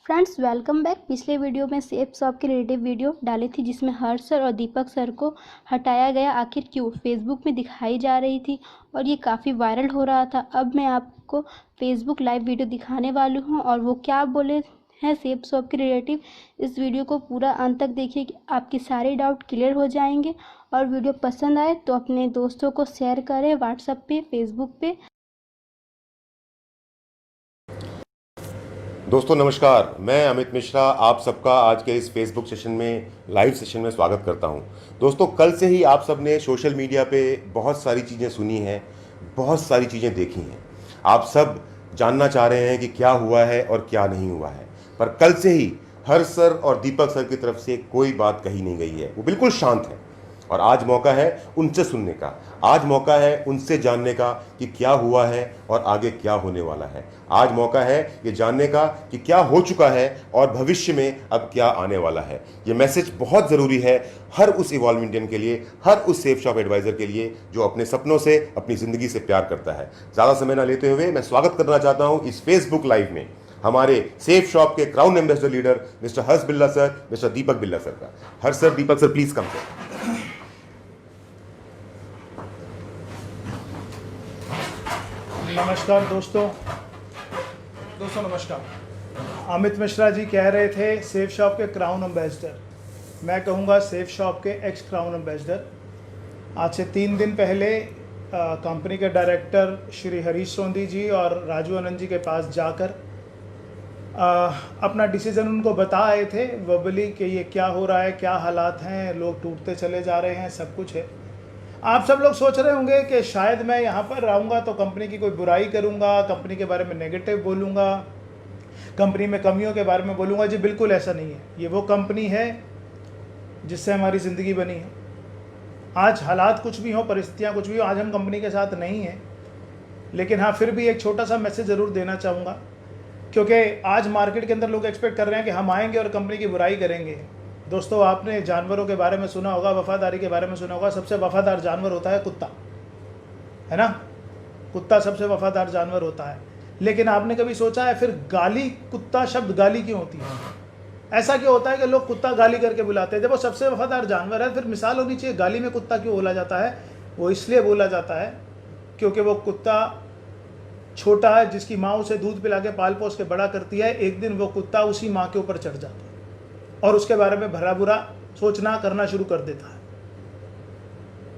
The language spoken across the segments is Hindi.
Friends welcome back. पिछले वीडियो में सेफ शॉप के रिलेटिव वीडियो डाली थी जिसमें हर्ष सर और दीपक सर को हटाया गया आखिर क्यों फेसबुक में दिखाई जा रही थी और ये काफ़ी वायरल हो रहा था। अब मैं आपको फेसबुक लाइव वीडियो दिखाने वाली हूँ और वो क्या बोले हैं सेफ शॉप के रिलेटिव। इस वीडियो को पूरा अंत तक देखिए कि आपकी सारे डाउट क्लियर हो जाएंगे। और वीडियो पसंद आए तो अपने दोस्तों को शेयर करें व्हाट्सएप पे, फेसबुक पे। दोस्तों नमस्कार, मैं अमित मिश्रा आप सबका आज के इस फेसबुक सेशन में लाइव सेशन में स्वागत करता हूं। दोस्तों कल से ही आप सब ने सोशल मीडिया पे बहुत सारी चीज़ें सुनी हैं, बहुत सारी चीज़ें देखी हैं। आप सब जानना चाह रहे हैं कि क्या हुआ है और क्या नहीं हुआ है, पर कल से ही हर्ष सर और दीपक सर की तरफ से कोई बात कही नहीं गई है। वो बिल्कुल शांत है और आज मौका है उनसे सुनने का, आज मौका है उनसे जानने का कि क्या हुआ है और आगे क्या होने वाला है। आज मौका है ये जानने का कि क्या हो चुका है और भविष्य में अब क्या आने वाला है। ये मैसेज बहुत ज़रूरी है हर उस इवॉल्व इंडियन के लिए, हर उस सेफ शॉप एडवाइज़र के लिए जो अपने सपनों से, अपनी ज़िंदगी से प्यार करता है। ज़्यादा समय ना लेते हुए मैं स्वागत करना चाहता हूँ इस फेसबुक लाइव में हमारे सेफ शॉप के crown ambassador leader mister Harsh Billa sir, mister Deepak Billa sir का। Harsh sir, Deepak sir, please come sir. नमस्कार दोस्तों नमस्कार। अमित मिश्रा जी कह रहे थे सेफ शॉप के क्राउन एम्बेसडर, मैं कहूँगा सेफ शॉप के एक्स क्राउन एम्बेसडर। आज से 3 दिन पहले कंपनी के डायरेक्टर श्री हरीश सोंधी जी और राजू आनंद जी के पास जाकर अपना डिसीज़न उनको बता आए थे वर्बली कि ये क्या हो रहा है, क्या हालात हैं, लोग टूटते चले जा रहे हैं, सब कुछ है। आप सब लोग सोच रहे होंगे कि शायद मैं यहाँ पर रहूँगा तो कंपनी की कोई बुराई करूँगा, कंपनी के बारे में नेगेटिव बोलूँगा, कंपनी में कमियों के बारे में बोलूँगा। जी बिल्कुल ऐसा नहीं है। ये वो कंपनी है जिससे हमारी ज़िंदगी बनी है। आज हालात कुछ भी हो, परिस्थितियाँ कुछ भी हो, आज हम कंपनी के साथ नहीं हैं, लेकिन हाँ फिर भी एक छोटा सा मैसेज ज़रूर देना चाहूँगा, क्योंकि आज मार्केट के अंदर लोग एक्सपेक्ट कर रहे हैं कि हम आएंगे और कंपनी की बुराई करेंगे। दोस्तों आपने जानवरों के बारे में सुना होगा, वफादारी के बारे में सुना होगा। सबसे वफादार जानवर होता है कुत्ता, है ना। कुत्ता सबसे वफादार जानवर होता है। लेकिन आपने कभी सोचा है फिर गाली, कुत्ता शब्द गाली क्यों होती है? ऐसा क्यों होता है कि लोग कुत्ता गाली करके बुलाते हैं? जब वो सबसे वफादार जानवर है फिर मिसाल होनी चाहिए, गाली में कुत्ता क्यों बोला जाता है? वो इसलिए बोला जाता है क्योंकि वो कुत्ता छोटा है, जिसकी माँ उसे दूध पिला के पाल पोस के बड़ा करती है। एक दिन वो कुत्ता उसी माँ के ऊपर चढ़ जाता है और उसके बारे में भला बुरा सोचना करना शुरू कर देता है।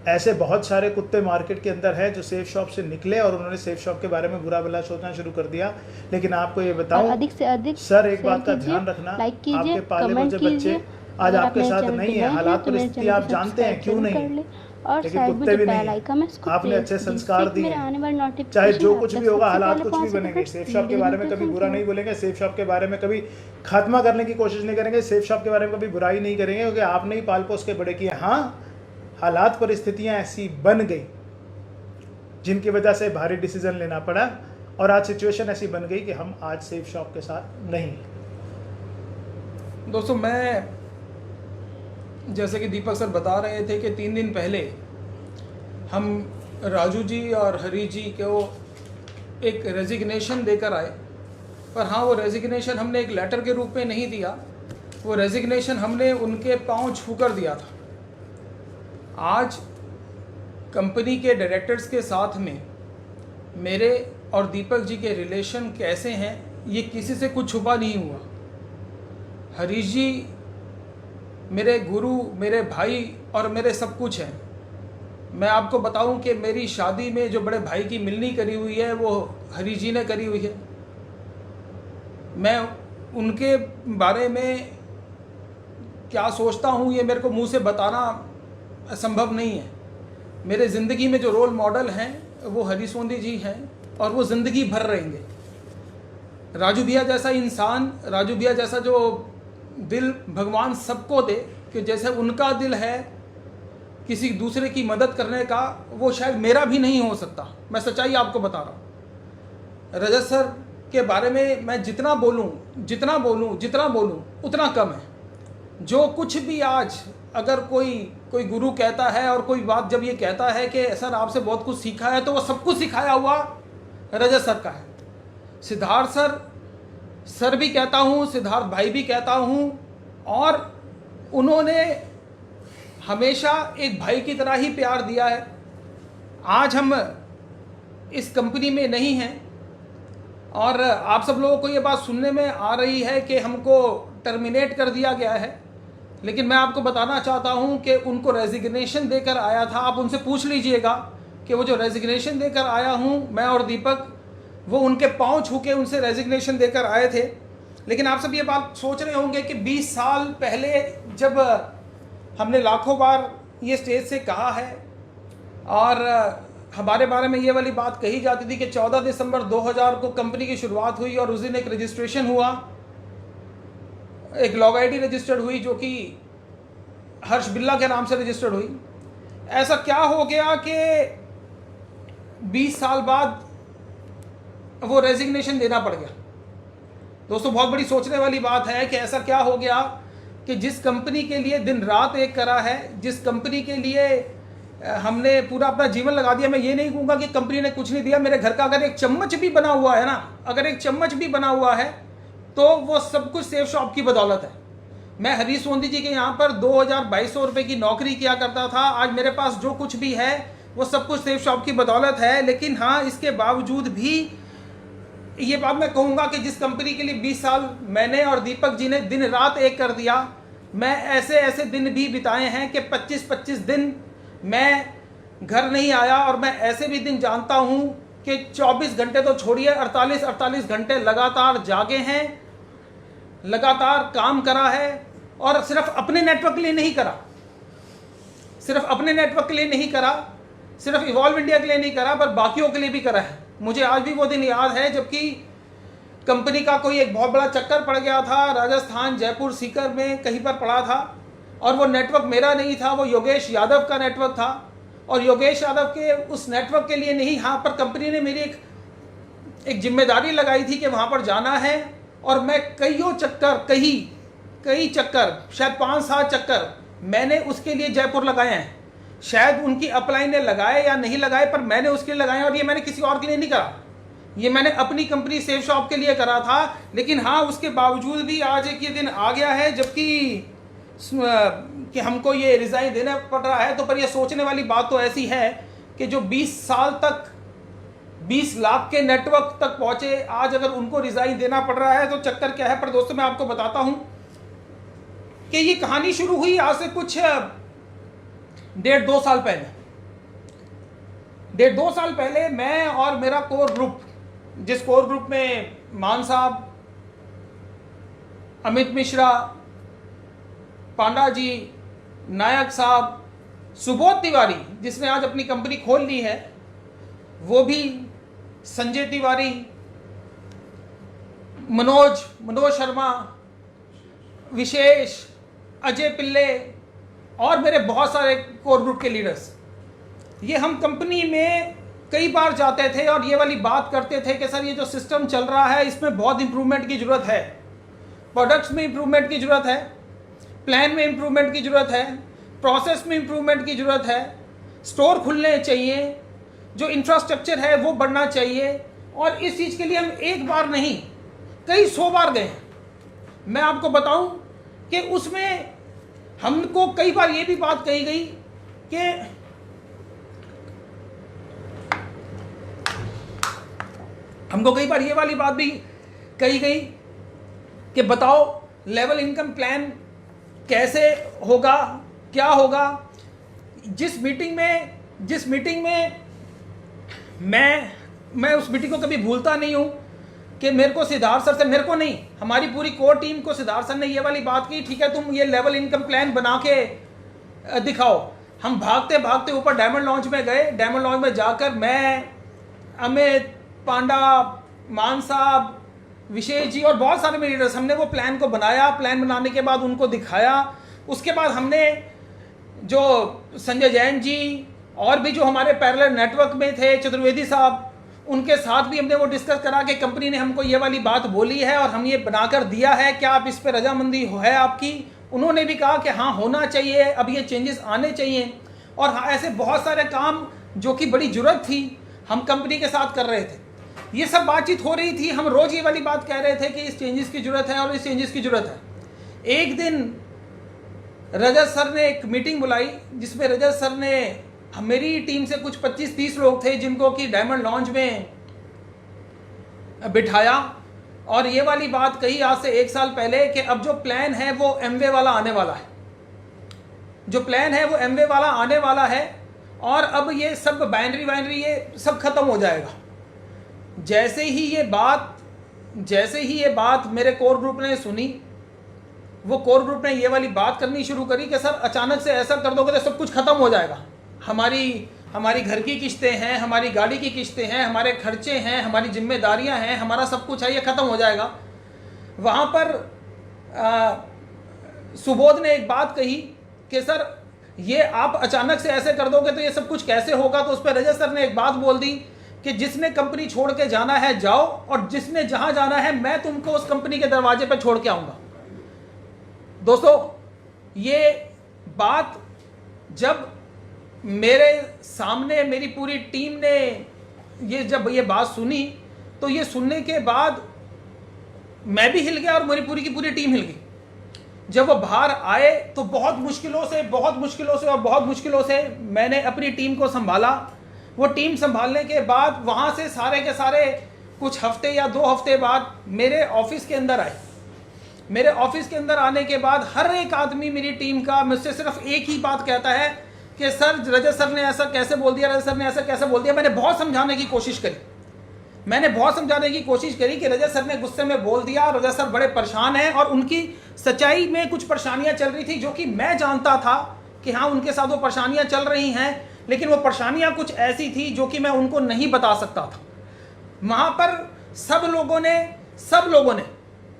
ऐसे बहुत सारे कुत्ते मार्केट के अंदर है जो सेफ शॉप से निकले और उन्होंने सेफ शॉप के बारे में बुरा भला सोचना शुरू कर दिया। लेकिन आपको ये बताऊं, अधिक से अधिक सर एक बात का ध्यान रखना, आपके पाले बच्चे बच्चे आज आपके साथ नहीं है, हालात परिस्थिति आप जानते हैं क्यों नहीं, और लेकिन कुत्ते भी नहीं है। आपने अच्छे संस्कार दिए, चाहे जो कुछ भी होगा, हालात कुछ भी बनेंगे। सेफ शॉप के बारे में कभी बुरा नहीं बोलेंगे, सेफ शॉप के बारे में कभी खात्मा करने की कोशिश नहीं करेंगे, सेफ शॉप के बारे में कभी बुराई नहीं करेंगे, क्योंकि आपने ही पाल पोस के बड़े किए। हाँ, हालात परिस्थितियाँ ऐसी बन गई जिनकी वजह से भारी डिसीजन लेना पड़ा और आज सिचुएशन ऐसी बन गई कि हम आज सेफ शॉप के साथ नहीं। दोस्तों मैं जैसे कि दीपक सर बता रहे थे कि 3 दिन पहले हम राजू जी और हरी जी को एक रेजिग्नेशन देकर आए। पर हाँ, वो रेजिग्नेशन हमने एक लेटर के रूप में नहीं दिया, वो रेजिग्नेशन हमने उनके पांव छूकर दिया था। आज कंपनी के डायरेक्टर्स के साथ में मेरे और दीपक जी के रिलेशन कैसे हैं ये किसी से कुछ छुपा नहीं हुआ। हरीश जी मेरे गुरु, मेरे भाई और मेरे सब कुछ हैं। मैं आपको बताऊं कि मेरी शादी में जो बड़े भाई की मिलनी करी हुई है वो हरी जी ने करी हुई है। मैं उनके बारे में क्या सोचता हूं ये मेरे को मुंह से बताना संभव नहीं है। मेरे ज़िंदगी में जो रोल मॉडल हैं वो हरी सोंधी जी हैं और वो ज़िंदगी भर रहेंगे। राजू भैया जैसा इंसान, राजू भैया जैसा जो दिल भगवान सबको दे कि जैसे उनका दिल है किसी दूसरे की मदद करने का, वो शायद मेरा भी नहीं हो सकता। मैं सच्चाई आपको बता रहा हूँ। रजत सर के बारे में मैं जितना बोलूँ उतना कम है। जो कुछ भी आज अगर कोई गुरु कहता है और कोई बात जब ये कहता है कि सर आपसे बहुत कुछ सीखा है, तो वो सब कुछ सिखाया हुआ रजत सर का है। सिद्धार्थ सर सर भी कहता हूँ, सिद्धार्थ भाई भी कहता हूँ, और उन्होंने हमेशा एक भाई की तरह ही प्यार दिया है। आज हम इस कंपनी में नहीं हैं और आप सब लोगों को ये बात सुनने में आ रही है कि हमको टर्मिनेट कर दिया गया है, लेकिन मैं आपको बताना चाहता हूं कि उनको रेजिग्नेशन देकर आया था। आप उनसे पूछ लीजिएगा कि वो जो रेजिग्नेशन देकर आया हूं मैं और दीपक, वो उनके पांव छू के उनसे रेजिग्नेशन देकर आए थे। लेकिन आप सब ये बात सोच रहे होंगे कि 20 साल पहले जब हमने लाखों बार ये स्टेज से कहा है और हमारे बारे में ये वाली बात कही जाती थी कि 14 दिसंबर 2000 को कंपनी की शुरुआत हुई और उस दिन एक रजिस्ट्रेशन हुआ, एक लॉग आईडी रजिस्टर्ड हुई जो कि हर्ष बिल्ला के नाम से रजिस्टर्ड हुई। ऐसा क्या हो गया कि 20 साल बाद वो रेजिग्नेशन देना पड़ गया? दोस्तों, बहुत बड़ी सोचने वाली बात है कि ऐसा क्या हो गया कि जिस कंपनी के लिए दिन रात एक करा है, जिस कंपनी के लिए हमने पूरा अपना जीवन लगा दिया। मैं ये नहीं कहूँगा कि कंपनी ने कुछ नहीं दिया। मेरे घर का अगर एक चम्मच भी बना हुआ है ना, अगर एक चम्मच भी बना हुआ है तो वो सब कुछ सेफ शॉप की बदौलत है। मैं हरीश सोंधी जी के यहाँ पर 2200 रुपये की नौकरी किया करता था। आज मेरे पास जो कुछ भी है वो सब कुछ सेफ शॉप की बदौलत है। लेकिन हाँ, इसके बावजूद भी ये बात मैं कहूँगा कि जिस कंपनी के लिए 20 साल मैंने और दीपक जी ने दिन रात एक कर दिया, मैं ऐसे ऐसे दिन भी बिताए हैं कि 25-25 दिन मैं घर नहीं आया। और मैं ऐसे भी दिन जानता हूँ कि 24 घंटे तो छोड़िए, 48 घंटे लगातार जागे हैं, लगातार काम करा है। और सिर्फ अपने नेटवर्क के लिए नहीं करा, सिर्फ अपने नेटवर्क के लिए नहीं करा, सिर्फ इवॉल्व इंडिया के लिए नहीं करा, पर बाकियों के लिए भी करा है। मुझे आज भी वो दिन याद है जबकि कंपनी का कोई एक बहुत बड़ा चक्कर पड़ गया था, राजस्थान जयपुर सीकर में कहीं पर पड़ा था, और वो नेटवर्क मेरा नहीं था, वो योगेश यादव का नेटवर्क था। और योगेश यादव के उस नेटवर्क के लिए नहीं, हाँ, पर कंपनी ने मेरी एक जिम्मेदारी लगाई थी कि वहाँ पर जाना है। और मैं कई चक्कर, शायद 5-7 चक्कर मैंने उसके लिए जयपुर लगाए हैं। शायद उनकी अपलाइन ने लगाए या नहीं लगाए, पर मैंने उसके लिए लगाए। और ये मैंने किसी और के लिए नहीं करा, ये मैंने अपनी कंपनी सेफ शॉप के लिए करा था। लेकिन हाँ, उसके बावजूद भी आज एक ये दिन आ गया है जबकि कि हमको ये रिज़ाइन देना पड़ रहा है। तो पर ये सोचने वाली बात तो ऐसी है कि जो 20 साल तक 20 लाख के नेटवर्क तक पहुंचे, आज अगर उनको रिज़ाइन देना पड़ रहा है तो चक्कर क्या है। पर दोस्तों, मैं आपको बताता हूं कि ये कहानी शुरू हुई आज से कुछ 1.5-2 साल पहले। 1.5-2 साल पहले मैं और मेरा कोर ग्रुप, जिस कोर ग्रुप में मान साहब, अमित मिश्रा, पांडा जी, नायक साहब, सुबोध तिवारी जिसने आज अपनी कंपनी खोल ली है, वो भी, संजय तिवारी, मनोज शर्मा, विशेष, अजय पिल्ले और मेरे बहुत सारे कोर ग्रुप के लीडर्स, ये हम कंपनी में कई बार जाते थे और ये वाली बात करते थे कि सर ये जो सिस्टम चल रहा है इसमें बहुत इंप्रूवमेंट की ज़रूरत है, प्रोडक्ट्स में इंप्रूवमेंट की ज़रूरत है, प्लान में इंप्रूवमेंट की ज़रूरत है, प्रोसेस में इंप्रूवमेंट की ज़रूरत है, स्टोर खुलने चाहिए, जो इंफ्रास्ट्रक्चर है वो बढ़ना चाहिए। और इस चीज़ के लिए हम एक बार नहीं, कई 100 बार गए। मैं आपको बताऊं कि उसमें हमको कई बार ये भी बात कही गई कि हमको कई बार ये वाली बात भी कही गई कि बताओ लेवल इनकम प्लान कैसे होगा, क्या होगा। जिस मीटिंग में मैं उस मीटिंग को कभी भूलता नहीं हूँ कि मेरे को सिद्धार्थ सर से, मेरे को नहीं, हमारी पूरी कोर टीम को सिद्धार्थ सर ने ये वाली बात की, ठीक है तुम ये लेवल इनकम प्लान बना के दिखाओ। हम भागते भागते ऊपर डायमंड लॉन्च में गए। डायमंड लॉन्च में जाकर मैं, अमित, पांडा, मान साहब, विशेष जी और बहुत सारे मेरे लीडर्स, हमने वो प्लान को बनाया। प्लान बनाने के बाद उनको दिखाया। उसके बाद हमने जो संजय जैन जी और भी जो हमारे पैरेलल नेटवर्क में थे, चतुर्वेदी साहब, उनके साथ भी हमने वो डिस्कस करा कि कंपनी ने हमको ये वाली बात बोली है और हम ये बनाकर दिया है, क्या आप इस पर रजामंदी है आपकी। उन्होंने भी कहा कि हाँ होना चाहिए, अब ये चेंजेस आने चाहिए। और हाँ, ऐसे बहुत सारे काम जो कि बड़ी ज़रूरत थी हम कंपनी के साथ कर रहे थे। ये सब बातचीत हो रही थी, हम रोज ये वाली बात कह रहे थे कि इस चेंजेस की जरूरत है और इस चेंजेस की जरूरत है। एक दिन रजत सर ने एक मीटिंग बुलाई जिसमें रजत सर ने मेरी टीम से कुछ 25-30 लोग थे जिनको कि डायमंड लॉन्च में बिठाया और ये वाली बात कही आज से 1 साल पहले कि अब जो प्लान है वो एमवे वाला आने वाला है, जो प्लान है वो एमवे वाला आने वाला है और अब ये सब बाइनरी ये सब खत्म हो जाएगा। जैसे ही ये बात मेरे कोर ग्रुप ने सुनी, वो कोर ग्रुप ने ये वाली बात करनी शुरू करी कि सर अचानक से ऐसा कर दोगे तो सब कुछ खत्म हो जाएगा, हमारी घर की किस्तें हैं, हमारी गाड़ी की किस्तें हैं, हमारे खर्चे हैं, हमारी जिम्मेदारियां हैं, हमारा सब कुछ है, ये ख़त्म हो जाएगा। वहाँ पर सुबोध ने एक बात कही कि सर ये आप अचानक से ऐसे कर दोगे तो ये सब कुछ कैसे होगा। तो उस पर रजत सर ने एक बात बोल दी कि जिसने कंपनी छोड़ के जाना है जाओ और जिसने जहाँ जाना है मैं तुमको उस कंपनी के दरवाजे पर छोड़ के आऊँगा। दोस्तों ये बात जब मेरे सामने मेरी पूरी टीम ने जब ये बात सुनी तो ये सुनने के बाद मैं भी हिल गया और मेरी पूरी की पूरी टीम हिल गई। जब वो बाहर आए तो बहुत मुश्किलों से मैंने अपनी टीम को संभाला। वो टीम संभालने के बाद वहाँ से सारे के सारे कुछ हफ्ते या 2 हफ्ते बाद मेरे ऑफिस के अंदर आए। मेरे ऑफिस के अंदर आने के बाद हर एक आदमी मेरी टीम का मुझसे सिर्फ एक ही बात कहता है कि सर रजत सर ने ऐसा कैसे बोल दिया, रजत सर ने ऐसा कैसे बोल दिया। मैंने बहुत समझाने की कोशिश करी कि रजत सर ने गुस्से में बोल दिया, रजत सर बड़े परेशान हैं और उनकी सच्चाई में कुछ परेशानियां चल रही थी जो कि मैं जानता था कि हाँ उनके साथ वो परेशानियां चल रही हैं, लेकिन वो परेशानियां कुछ ऐसी थी जो कि मैं उनको नहीं बता सकता था। वहाँ पर सब लोगों ने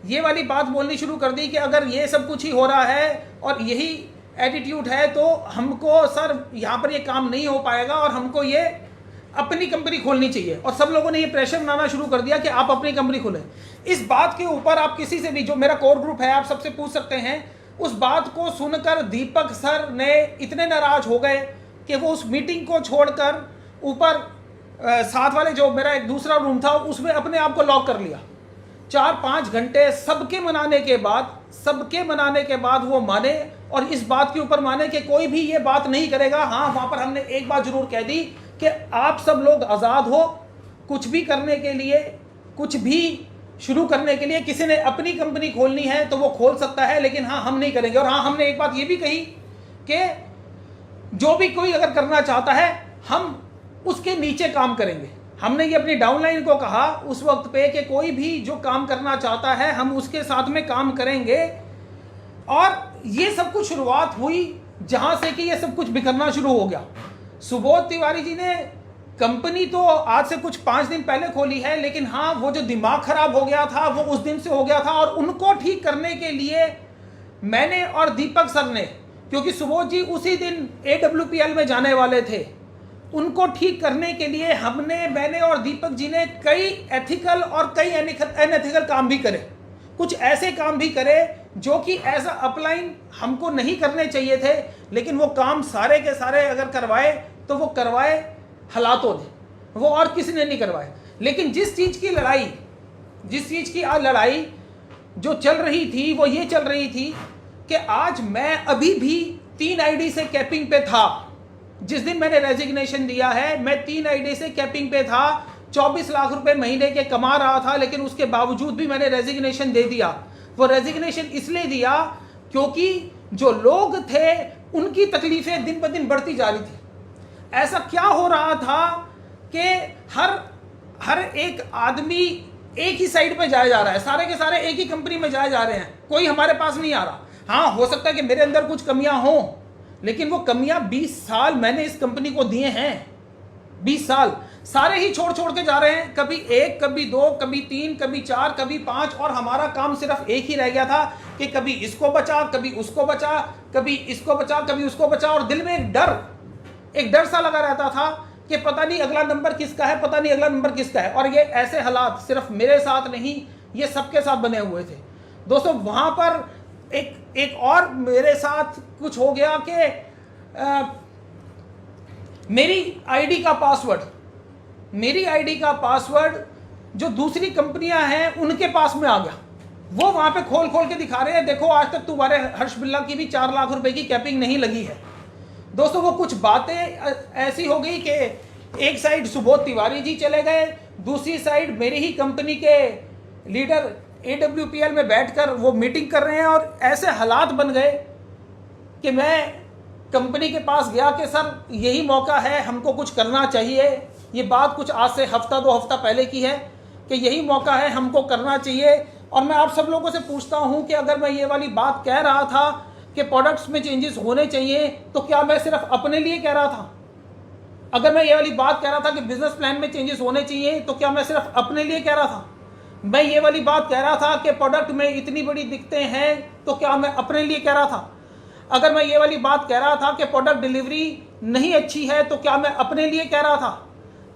ये वाली बात बोलनी शुरू कर दी कि अगर ये सब कुछ ही हो रहा है और यही एटीट्यूड है तो हमको सर यहाँ पर ये काम नहीं हो पाएगा और हमको ये अपनी कंपनी खोलनी चाहिए। और सब लोगों ने ये प्रेशर बनाना शुरू कर दिया कि आप अपनी कंपनी खोलें। इस बात के ऊपर आप किसी से भी, जो मेरा कोर ग्रुप है, आप सबसे पूछ सकते हैं। उस बात को सुनकर दीपक सर ने इतने नाराज हो गए कि वो उस मीटिंग को छोड़कर ऊपर साथ वाले जो मेरा एक दूसरा रूम था उसमें अपने आप को लॉक कर लिया। 4-5 घंटे सबके मनाने के बाद वो माने और इस बात के ऊपर माने कि कोई भी ये बात नहीं करेगा। हाँ, वहाँ पर हमने एक बात जरूर कह दी कि आप सब लोग आज़ाद हो, कुछ भी करने के लिए, कुछ भी शुरू करने के लिए। किसी ने अपनी कंपनी खोलनी है तो वो खोल सकता है, लेकिन हाँ हम नहीं करेंगे। और हाँ, हमने एक बात ये भी कही कि जो भी कोई अगर करना चाहता है हम उसके नीचे काम करेंगे। हमने ये अपनी डाउनलाइन को कहा उस वक्त पे कि कोई भी जो काम करना चाहता है हम उसके साथ में काम करेंगे। और ये सब कुछ शुरुआत हुई जहां से कि ये सब कुछ बिखरना शुरू हो गया। सुबोध तिवारी जी ने कंपनी तो आज से कुछ 5 दिन पहले खोली है, लेकिन हाँ वो जो दिमाग खराब हो गया था वो उस दिन से हो गया था। और उनको ठीक करने के लिए मैंने और दीपक सर ने, क्योंकि सुबोध जी उसी दिन AWPL में जाने वाले थे, उनको ठीक करने के लिए मैंने और दीपक जी ने कई एथिकल और कई अनएथिकल काम भी करे। कुछ ऐसे काम भी करे जो कि एज अ अपलाइन हमको नहीं करने चाहिए थे, लेकिन वो काम सारे के सारे अगर करवाए तो वो करवाए हालातों ने, वो और किसी ने नहीं करवाए। लेकिन जिस चीज़ की लड़ाई जो चल रही थी वो ये चल रही थी कि आज मैं अभी भी 3 आईडी से कैपिंग पे था। जिस दिन मैंने रेजिग्नेशन दिया है मैं 3 आईडी से कैपिंग पे था, 24 लाख रुपए महीने के कमा रहा था, लेकिन उसके बावजूद भी मैंने रेजिग्नेशन दे दिया। वो रेजिग्नेशन इसलिए दिया क्योंकि जो लोग थे उनकी तकलीफें दिन ब दिन बढ़ती जा रही थी। ऐसा क्या हो रहा था कि हर एक आदमी एक ही साइड पे जाया जा रहा है, सारे के सारे एक ही कंपनी में जाए जा रहे हैं, कोई हमारे पास नहीं आ रहा। हाँ, हो सकता है कि मेरे अंदर कुछ कमियां हों, लेकिन वो कमियां 20 साल मैंने इस कंपनी को दिए हैं। 20 साल सारे ही छोड़ के जा रहे हैं, कभी 1, कभी 2, कभी 3, कभी 4, कभी 5। और हमारा काम सिर्फ एक ही रह गया था कि कभी इसको बचा, कभी उसको बचा, कभी इसको बचा, कभी उसको बचा। और दिल में एक डर सा लगा रहता था कि पता नहीं अगला नंबर किसका है, पता नहीं अगला नंबर किसका है। और ये ऐसे हालात सिर्फ मेरे साथ नहीं, ये सबके साथ बने हुए थे। दोस्तों वहाँ पर एक और मेरे साथ कुछ हो गया कि मेरी आईडी का पासवर्ड जो दूसरी कंपनियां हैं उनके पास में आ गया। वो वहां पे खोल खोल के दिखा रहे हैं, देखो आज तक तुम्हारे हर्ष बिरला की भी 4 लाख रुपए की कैपिंग नहीं लगी है। दोस्तों वो कुछ बातें ऐसी हो गई कि एक साइड सुबोध तिवारी जी चले गए, दूसरी साइड मेरी ही कंपनी के लीडर AWPL में बैठकर वो मीटिंग कर रहे हैं, और ऐसे हालात बन गए कि मैं कंपनी के पास गया कि सर यही मौका है, हमको कुछ करना चाहिए। ये बात कुछ आज से हफ्ता 2 हफ्ता पहले की है कि यही मौका है, हमको करना चाहिए। और मैं आप सब लोगों से पूछता हूं कि अगर मैं ये वाली बात कह रहा था कि प्रोडक्ट्स में चेंजेस होने चाहिए, तो क्या मैं सिर्फ अपने लिए कह रहा था? अगर मैं ये वाली बात कह रहा था कि बिजनेस प्लान में चेंजेस होने चाहिए, तो क्या मैं सिर्फ अपने लिए कह रहा था? मैं ये वाली बात कह रहा था कि प्रोडक्ट में इतनी बड़ी दिक्कतें हैं, तो क्या मैं अपने लिए कह रहा था? अगर मैं ये वाली बात कह रहा था कि प्रोडक्ट डिलीवरी नहीं अच्छी है, तो क्या मैं अपने लिए कह रहा था?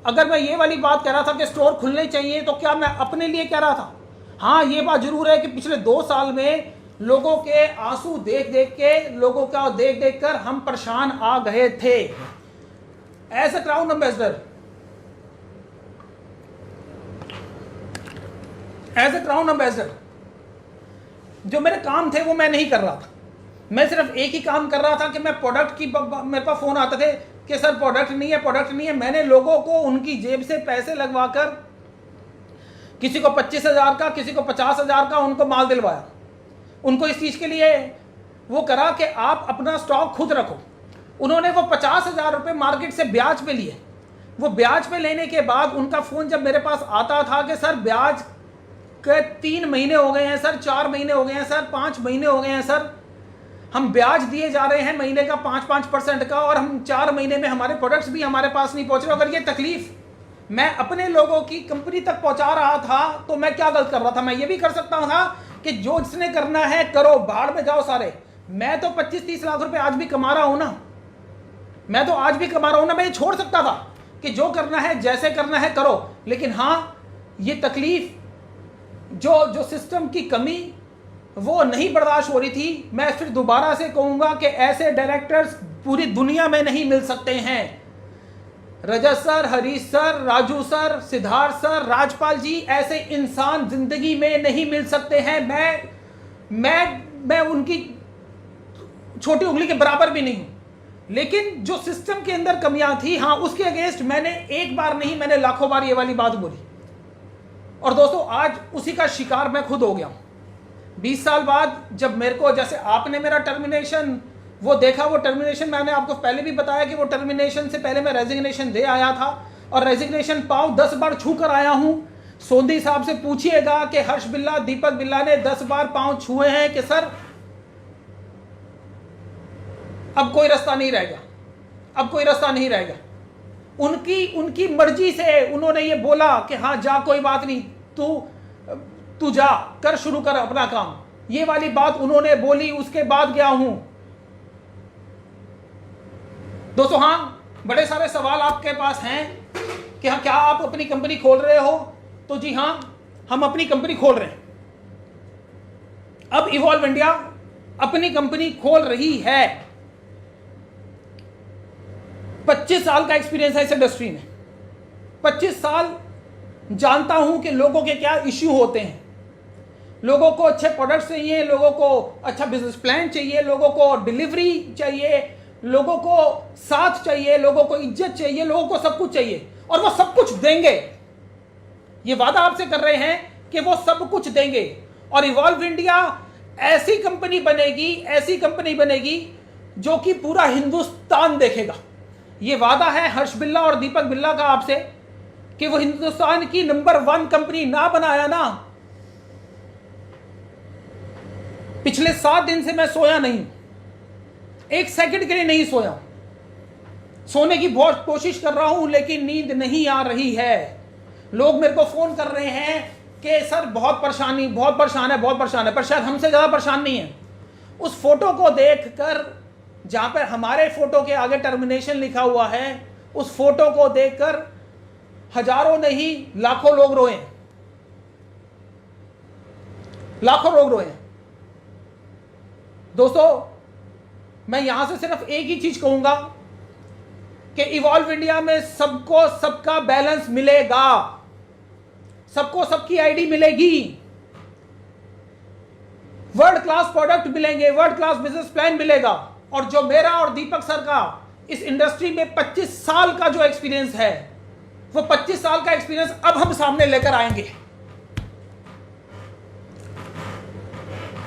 अगर मैं ये वाली बात कह रहा था कि स्टोर खुलने चाहिए, तो क्या मैं अपने लिए कह रहा था? हाँ, ये बात जरूर है कि पिछले 2 साल में लोगों के आंसू देख देख के, लोगों का देख देख कर हम परेशान आ गए थे। एज अ क्राउन एम्बेसडर, जो मेरे काम थे वो मैं नहीं कर रहा था। मैं सिर्फ एक ही काम कर रहा था कि मैं प्रोडक्ट की, मेरे पास फोन आते थे कि सर प्रोडक्ट नहीं है, प्रोडक्ट नहीं है। मैंने लोगों को उनकी जेब से पैसे लगवाकर, किसी को 25,000 का, किसी को 50,000 का उनको माल दिलवाया। उनको इस चीज़ के लिए वो करा कि आप अपना स्टॉक खुद रखो। उन्होंने वो 50,000 रुपये मार्केट से ब्याज पे लिए। वो ब्याज पे लेने के बाद उनका फ़ोन जब मेरे पास आता था कि सर ब्याज के 3 महीने हो गए हैं सर, 4 महीने हो गए हैं सर, 5 महीने हो गए हैं सर, हम ब्याज दिए जा रहे हैं महीने का 5-5% का, और हम 4 महीने में हमारे प्रोडक्ट्स भी हमारे पास नहीं पहुंच रहे। अगर ये तकलीफ मैं अपने लोगों की कंपनी तक पहुंचा रहा था, तो मैं क्या गलत कर रहा था? मैं ये भी कर सकता था कि जो जिसने करना है करो, बाहर में जाओ सारे। मैं तो 25-30 लाख रुपए आज भी कमा रहा हूं ना, मैं तो आज भी कमा रहा हूं ना। मैं ये छोड़ सकता था कि जो करना है, जैसे करना है करो। लेकिन हाँ, ये तकलीफ, जो सिस्टम की कमी, वो नहीं बर्दाश्त हो रही थी। मैं फिर दोबारा से कहूंगा कि ऐसे डायरेक्टर्स पूरी दुनिया में नहीं मिल सकते हैं। Rajat sir, Harish sir, Raju sir, Siddharth sir, Rajpal ji, ऐसे इंसान जिंदगी में नहीं मिल सकते हैं। मैं उनकी छोटी उंगली के बराबर भी नहीं हूं। लेकिन जो सिस्टम के अंदर कमियां थी, हाँ, उसके अगेंस्ट मैंने एक बार नहीं, मैंने लाखों बार ये वाली बात बोली। और दोस्तों आज उसी का शिकार मैं खुद हो गया हूं। 20 साल बाद जब मेरे को, जैसे आपने मेरा टर्मिनेशन वो देखा, वो टर्मिनेशन मैंने आपको पहले भी बताया कि वो टर्मिनेशन से पहले मैं रेजिग्नेशन दे आया था, और रेजिग्नेशन पाँव 10 बार छू कर आया हूं। सोंधी साहब से पूछिएगा कि हर्ष बिरला, दीपक बिरला ने 10 बार पाँव छुए हैं कि सर अब कोई रास्ता नहीं रहेगा, अब कोई रास्ता नहीं रहेगा। उनकी मर्जी से उन्होंने ये बोला कि हाँ जा, कोई बात नहीं, तू जा, कर, शुरू कर अपना काम। ये वाली बात उन्होंने बोली, उसके बाद गया हूं। दोस्तों हाँ, बड़े सारे सवाल आपके पास हैं कि हाँ, क्या आप अपनी कंपनी खोल रहे हो? तो जी हाँ, हम अपनी कंपनी खोल रहे हैं। अब इवॉल्व इंडिया अपनी कंपनी खोल रही है। 25 साल का एक्सपीरियंस है इस इंडस्ट्री में। 25 साल जानता हूं कि लोगों के क्या इश्यू होते हैं। लोगों को अच्छे प्रोडक्ट्स चाहिए, लोगों को अच्छा बिजनेस प्लान चाहिए, लोगों को डिलीवरी चाहिए, लोगों को साथ चाहिए, लोगों को इज्जत चाहिए, लोगों को सब कुछ चाहिए, और वो सब कुछ देंगे। ये वादा आपसे कर रहे हैं कि वो सब कुछ देंगे। और इवॉल्व इंडिया ऐसी कंपनी बनेगी, ऐसी कंपनी बनेगी जो कि पूरा हिंदुस्तान देखेगा। ये वादा है हर्ष बिरला और दीपक बिरला का आपसे कि वो हिंदुस्तान की नंबर 1 कंपनी ना बनाया ना। पिछले 7 दिन से मैं सोया नहीं, 1 सेकंड के लिए नहीं सोया। सोने की बहुत कोशिश कर रहा हूं, लेकिन नींद नहीं आ रही है। लोग मेरे को फोन कर रहे हैं कि सर बहुत परेशान है, पर शायद हमसे ज्यादा परेशान नहीं है। उस फोटो को देखकर, जहां पर हमारे फोटो के आगे टर्मिनेशन लिखा हुआ है, उस फोटो को देखकर हजारों नहीं लाखों लोग रोए, लाखों लोग रोए। दोस्तों मैं यहां से सिर्फ एक ही चीज कहूंगा कि इवॉल्व इंडिया में सबको सबका बैलेंस मिलेगा, सबको सबकी आईडी मिलेगी, वर्ल्ड क्लास प्रोडक्ट मिलेंगे, वर्ल्ड क्लास बिजनेस प्लान मिलेगा। और जो मेरा और दीपक सर का इस इंडस्ट्री में 25 साल का जो एक्सपीरियंस है, वो 25 साल का एक्सपीरियंस अब हम सामने लेकर आएंगे।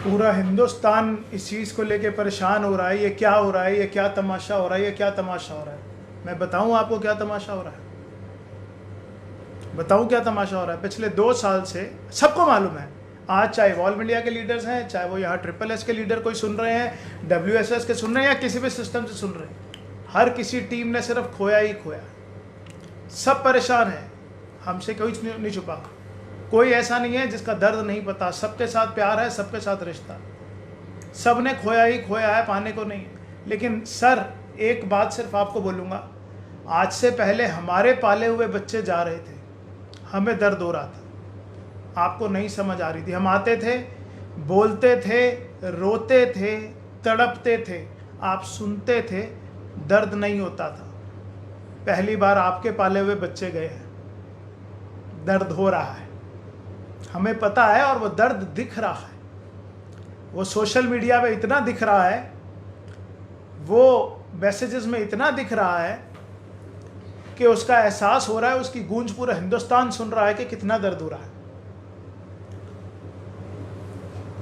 पूरा हिंदुस्तान इस चीज़ को लेके परेशान हो रहा है, ये क्या हो रहा है, ये क्या तमाशा हो रहा है, ये क्या तमाशा हो रहा है। मैं बताऊं आपको क्या तमाशा हो रहा है, बताऊं क्या तमाशा हो रहा है। पिछले 2 साल से सबको मालूम है, आज चाहे वॉल्व इंडिया के लीडर्स हैं, चाहे वो यहाँ SSS के लीडर कोई सुन रहे हैं, WSS के सुन रहे हैं, या किसी भी सिस्टम से सुन रहे हैं, हर किसी टीम ने सिर्फ खोया ही खोया। सब परेशान है, हमसे कोई नहीं छुपा, कोई ऐसा नहीं है जिसका दर्द नहीं पता। सबके साथ प्यार है, सबके साथ रिश्ता, सब ने खोया ही खोया है, पाने को नहीं है। लेकिन सर एक बात सिर्फ आपको बोलूँगा, आज से पहले हमारे पाले हुए बच्चे जा रहे थे, हमें दर्द हो रहा था, आपको नहीं समझ आ रही थी। हम आते थे, बोलते थे, रोते थे, तड़पते थे, आप सुनते थे, दर्द नहीं होता था। पहली बार आपके पाले हुए बच्चे गए हैं, दर्द हो रहा है, हमें पता है, और वो दर्द दिख रहा है, वो सोशल मीडिया पे इतना दिख रहा है, वो मैसेजेस में इतना दिख रहा है कि उसका एहसास हो रहा है, उसकी गूंज पूरा हिंदुस्तान सुन रहा है कि कितना दर्द हो रहा है।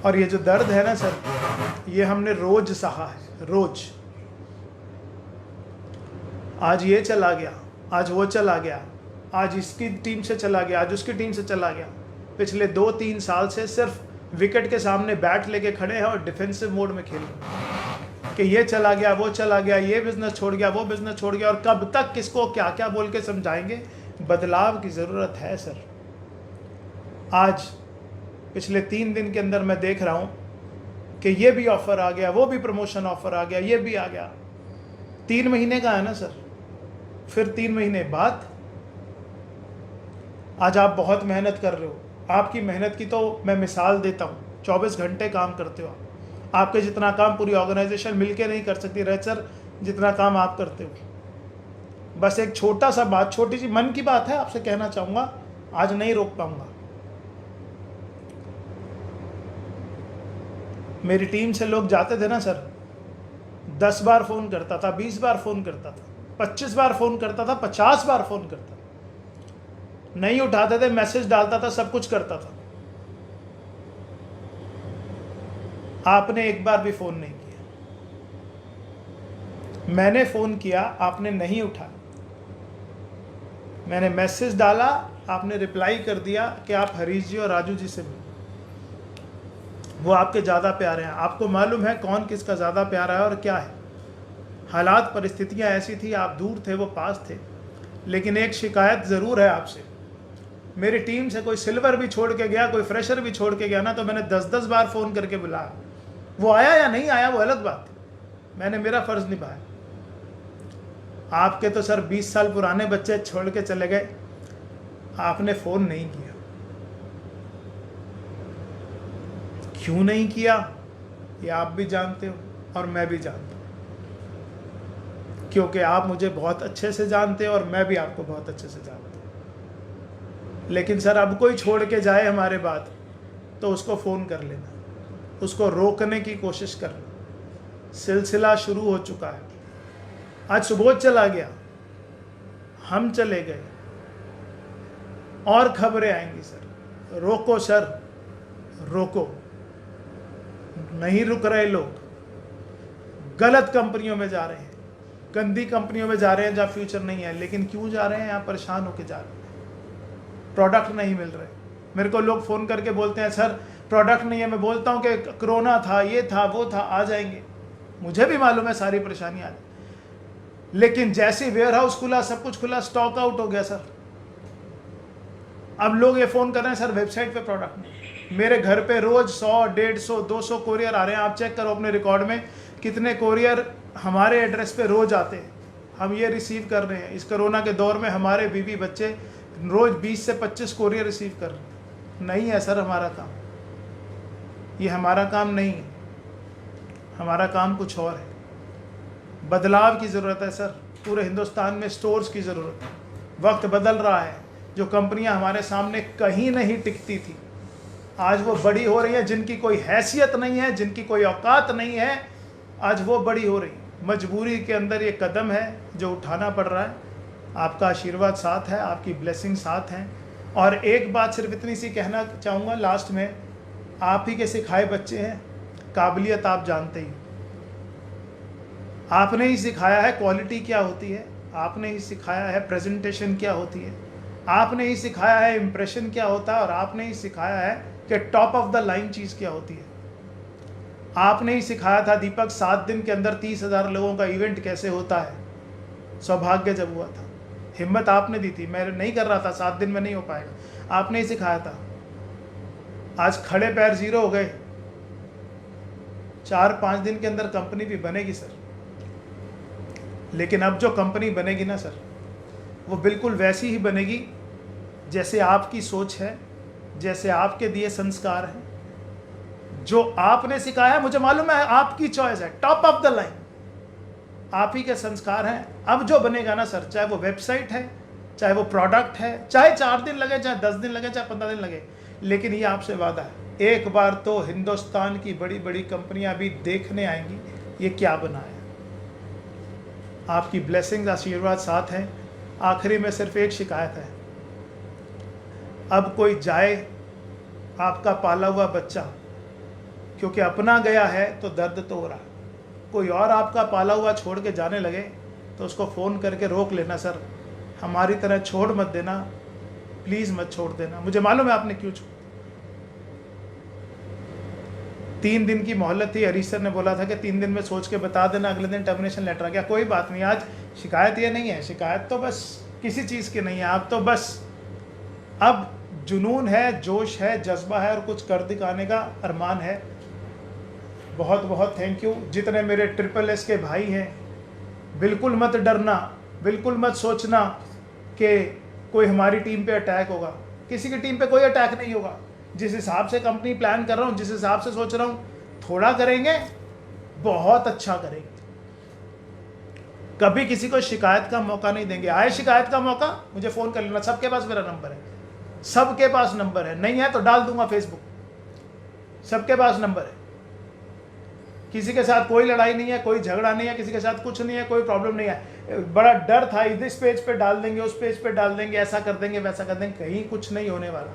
और ये जो दर्द है ना सर, ये हमने रोज सहा है, रोज। आज ये चला गया, आज वो चला गया, आज इसकी टीम से चला गया, आज उसकी टीम से चला गया। पिछले 2-3 साल से सिर्फ विकेट के सामने बैट लेके खड़े हैं और डिफेंसिव मोड में खेल रहे हैं कि ये चला गया, वो चला गया, ये बिजनेस छोड़ गया, वो बिजनेस छोड़ गया। और कब तक किसको क्या क्या बोल के समझाएंगे। बदलाव की ज़रूरत है सर। आज पिछले 3 दिन के अंदर मैं देख रहा हूँ कि ये भी ऑफ़र आ गया, वो भी प्रमोशन ऑफ़र आ गया, ये भी आ गया। 3 महीने का है ना सर, फिर 3 महीने बाद आज आप बहुत मेहनत कर रहे हो। आपकी मेहनत की तो मैं मिसाल देता हूँ, 24 घंटे काम करते हो आप। आपके जितना काम पूरी ऑर्गेनाइजेशन मिलके नहीं कर सकती रह सर, जितना काम आप करते हो। बस एक छोटा सा बात, छोटी सी मन की बात है, आपसे कहना चाहूँगा, आज नहीं रोक पाऊँगा। मेरी टीम से लोग जाते थे ना सर, 10 बार फ़ोन करता था, 20 बार फ़ोन करता था, 25 बार फ़ोन करता था, 50 बार फ़ोन करता था, नहीं उठाते थे, मैसेज डालता था, सब कुछ करता था। आपने एक बार भी फ़ोन नहीं किया, मैंने फ़ोन किया, आपने नहीं उठाया। मैंने मैसेज डाला, आपने रिप्लाई कर दिया कि आप हरीश जी और राजू जी से मिलो। वो आपके ज़्यादा प्यारे हैं, आपको मालूम है कौन किसका ज़्यादा प्यारा है और क्या है। हालात परिस्थितियाँ ऐसी थी, आप दूर थे, वो पास थे। लेकिन एक शिकायत ज़रूर है आपसे, मेरी टीम से कोई सिल्वर भी छोड़ के गया, कोई फ्रेशर भी छोड़ के गया ना, तो मैंने 10-10 बार फ़ोन करके बुलाया। वो आया या नहीं आया वो अलग बात है, मैंने मेरा फ़र्ज़ निभाया। आपके तो सर 20 साल पुराने बच्चे छोड़ के चले गए, आपने फ़ोन नहीं किया। क्यों नहीं किया ये आप भी जानते हो और मैं भी जानता हूँ, क्योंकि आप मुझे बहुत अच्छे से जानते हो और मैं भी आपको बहुत अच्छे से जानता हूँ। लेकिन सर अब कोई छोड़ के जाए हमारे बाद तो उसको फ़ोन कर लेना, उसको रोकने की कोशिश करना। सिलसिला शुरू हो चुका है। आज सुबोध चला गया, हम चले गए, और खबरें आएंगी सर। रोको सर, रोको। नहीं रुक रहे लोग, गलत कंपनियों में जा रहे हैं, गंदी कंपनियों में जा रहे हैं जहाँ फ्यूचर नहीं है। लेकिन क्यों जा रहे हैं? यहाँ परेशान होके जा रहे हैं, प्रोडक्ट नहीं मिल रहे। मेरे को लोग फ़ोन करके बोलते हैं सर प्रोडक्ट नहीं है। मैं बोलता हूँ कि कोरोना था, ये था, वो था, आ जाएंगे। मुझे भी मालूम है सारी परेशानियाँ, लेकिन जैसे वेयर हाउस खुला, सब कुछ खुला, स्टॉक आउट हो गया सर। अब लोग ये फ़ोन कर रहे हैं सर वेबसाइट पे प्रोडक्ट नहीं। मेरे घर पे रोज़ 100, 150, 200 कोरियर आ रहे हैं। आप चेक करो अपने रिकॉर्ड में कितने कोरियर हमारे एड्रेस पे रोज़ आते हैं, हम ये रिसीव कर रहे हैं। इस कोरोना के दौर में हमारे बीवी बच्चे रोज़ 20 से 25 कोरियर रिसीव कर रहे हैं। नहीं है सर हमारा काम, ये हमारा काम नहीं है, हमारा काम कुछ और है। बदलाव की ज़रूरत है सर, पूरे हिंदुस्तान में स्टोर्स की ज़रूरत है। वक्त बदल रहा है, जो कंपनियां हमारे सामने कहीं नहीं टिकती थी, आज वो बड़ी हो रही हैं। जिनकी कोई हैसियत नहीं है, जिनकी कोई औकात नहीं है, आज वो बड़ी हो रही हैं। मजबूरी के अंदर ये कदम है जो उठाना पड़ रहा है। आपका आशीर्वाद साथ है, आपकी ब्लेसिंग साथ हैं। और एक बात सिर्फ इतनी सी कहना चाहूँगा लास्ट में, आप ही के सिखाए बच्चे हैं, काबिलियत आप जानते ही, आपने ही सिखाया है क्वालिटी क्या होती है, आपने ही सिखाया है प्रेजेंटेशन क्या होती है, आपने ही सिखाया है इम्प्रेशन क्या होता है, और आपने ही सिखाया है कि टॉप ऑफ द लाइन चीज़ क्या होती है। आपने ही सिखाया था दीपक 7 दिन के अंदर 30,000 लोगों का इवेंट कैसे होता है। सौभाग्य जब हुआ था, हिम्मत आपने दी थी, मैं नहीं कर रहा था, 7 दिन में नहीं हो पाएगा, आपने ही सिखाया था। आज खड़े पैर 0 हो गए, 4-5 दिन के अंदर कंपनी भी बनेगी सर। लेकिन अब जो कंपनी बनेगी ना सर, वो बिल्कुल वैसी ही बनेगी जैसे आपकी सोच है, जैसे आपके दिए संस्कार हैं, जो आपने सिखाया है। मुझे मालूम है आपकी चॉइस है, टॉप ऑफ द लाइन, आप ही के संस्कार हैं। अब जो बनेगा ना सर, चाहे वो वेबसाइट है, चाहे वो प्रोडक्ट है, चाहे 4 दिन लगे, चाहे 10 दिन लगे, चाहे 15 दिन लगे, लेकिन ये आपसे वादा है, एक बार तो हिंदुस्तान की बड़ी बड़ी कंपनियां भी देखने आएंगी ये क्या बना है। आपकी ब्लेसिंग, आशीर्वाद साथ है। आखिरी में सिर्फ एक शिकायत है, अब कोई जाए आपका पाला हुआ बच्चा, क्योंकि अपना गया है तो दर्द तो हो रहा है, कोई और आपका पाला हुआ छोड़ के जाने लगे तो उसको फ़ोन करके रोक लेना सर, हमारी तरह छोड़ मत देना, प्लीज़ मत छोड़ देना। मुझे मालूम है आपने क्यों छोड़। 3 दिन की मोहलत थी, हरीश सर ने बोला था कि 3 दिन में सोच के बता देना, अगले दिन टर्मिनेशन लेटर आ गया। कोई बात नहीं, आज शिकायत ये नहीं है, शिकायत तो बस किसी चीज़ की नहीं है, आप तो बस अब जुनून है, जोश है, जज्बा है और कुछ कर दिखाने का अरमान है। बहुत बहुत थैंक यू। जितने मेरे SSS के भाई हैं, बिल्कुल मत डरना, बिल्कुल मत सोचना कि कोई हमारी टीम पे अटैक होगा। किसी की टीम पे कोई अटैक नहीं होगा। जिस हिसाब से कंपनी प्लान कर रहा हूँ, जिस हिसाब से सोच रहा हूँ, थोड़ा करेंगे, बहुत अच्छा करेंगे। कभी किसी को शिकायत का मौका नहीं देंगे। आए शिकायत का मौका, मुझे फ़ोन कर लेना, सबके पास मेरा नंबर है, सबके पास नंबर है, नहीं है तो डाल दूंगा फेसबुक, सबके पास नंबर है। किसी के साथ कोई लड़ाई नहीं है, कोई झगड़ा नहीं है, किसी के साथ कुछ नहीं है, कोई प्रॉब्लम नहीं है। बड़ा डर था, इस पेज पे डाल देंगे, उस पेज पे डाल देंगे, ऐसा कर देंगे, वैसा कर देंगे, कहीं कुछ नहीं होने वाला।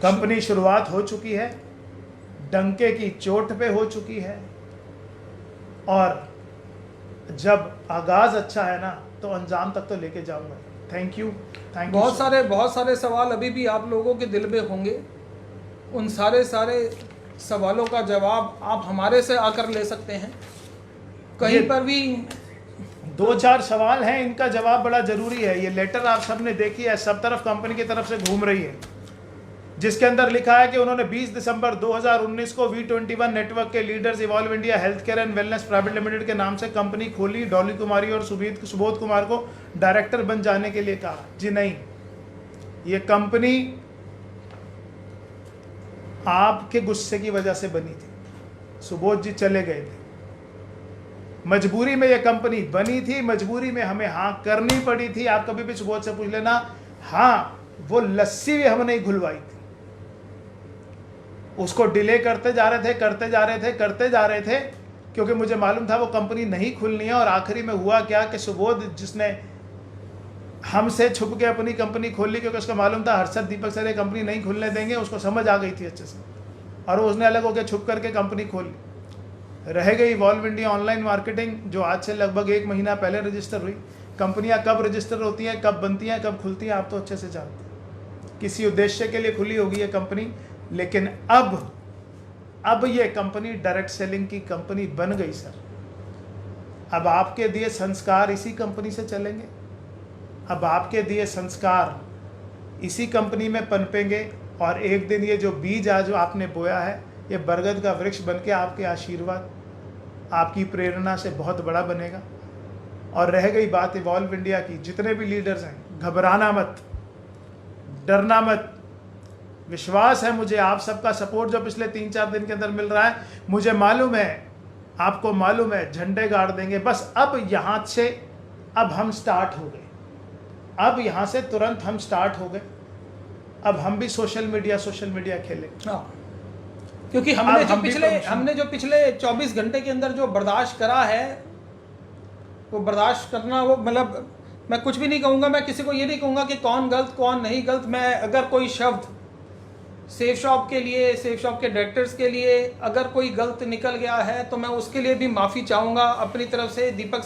कंपनी शुरुआत हो चुकी है, डंके की चोट पे हो चुकी है, और जब आगाज अच्छा है ना तो अंजाम तक तो लेके जाऊंगा। Thank you, thank you. बहुत सारे सवाल अभी भी आप लोगों के दिल में होंगे। उन सारे सवालों का जवाब आप हमारे से आकर ले सकते हैं। कहीं पर भी 2-4 सवाल हैं, इनका जवाब बड़ा जरूरी है। ये लेटर आप सबने देखी है, सब तरफ कंपनी की तरफ से घूम रही है, जिसके अंदर लिखा है कि उन्होंने 20 दिसंबर 2019 को V21 नेटवर्क के leaders evolve India health care and wellness private limited के नाम से कंपनी खोली। डॉली कुमारी और सुबोध कुमार को डायरेक्टर बन जाने के लिए कहा। जी नहीं, ये कंपनी आपके गुस्से की वजह से बनी थी। सुबोध जी चले गए थे, मजबूरी में ये कंपनी बनी थी, मजबूरी में हमें हाँ करनी पड़ी थी। आप कभी भी सुबोध से पूछ लेना, हाँ वो लस्सी भी हमने ही घुलवाई थी। उसको डिले करते जा रहे थे, क्योंकि मुझे मालूम था वो कंपनी नहीं खुलनी है। और आखिरी में हुआ क्या कि सुबोध, जिसने हमसे छुप के अपनी कंपनी खोल ली, क्योंकि उसको मालूम था हर्षद दीपक सर ये कंपनी नहीं खुलने देंगे, उसको समझ आ गई थी अच्छे से, और उसने अलग होकर छुप करके कंपनी खोल ली। रह गई इवॉल्व इंडिया ऑनलाइन मार्केटिंग, जो आज से लगभग 1 महीना पहले रजिस्टर हुई। कंपनियां कब रजिस्टर होती हैं, कब बनती हैं, कब खुलती हैं, आप तो अच्छे से जानते हैं। किसी उद्देश्य के लिए खुली होगी ये कंपनी, लेकिन अब ये कंपनी डायरेक्ट सेलिंग की कंपनी बन गई सर। अब आपके दिए संस्कार इसी कंपनी से चलेंगे, अब आपके दिए संस्कार इसी कंपनी में पनपेंगे, और एक दिन ये जो बीज आज जो आपने बोया है, ये बरगद का वृक्ष बन के आपके आशीर्वाद, आपकी प्रेरणा से बहुत बड़ा बनेगा। और रह गई बात इवॉल्व इंडिया की, जितने भी लीडर्स हैं, घबराना मत, डरना मत। विश्वास है मुझे आप सबका सपोर्ट जो पिछले 3-4 दिन के अंदर मिल रहा है, मुझे मालूम है, आपको मालूम है, झंडे गाड़ देंगे। बस अब यहाँ से अब हम स्टार्ट हो गए। अब यहाँ से तुरंत हम स्टार्ट हो गए, अब हम भी सोशल मीडिया खेले। हाँ, क्योंकि अब हमने हम भी हमने जो पिछले 24 घंटे के अंदर जो बर्दाश्त करा है, वो बर्दाश्त करना, वो मतलब मैं कुछ भी नहीं कहूँगा, मैं किसी को ये नहीं कहूँगा कि कौन गलत कौन नहीं गलत। मैं अगर कोई शब्द सेफ शॉप के लिए, सेफ शॉप के डायरेक्टर्स के लिए अगर कोई गलत निकल गया है तो मैं उसके लिए भी माफ़ी चाहूँगा अपनी तरफ से। दीपक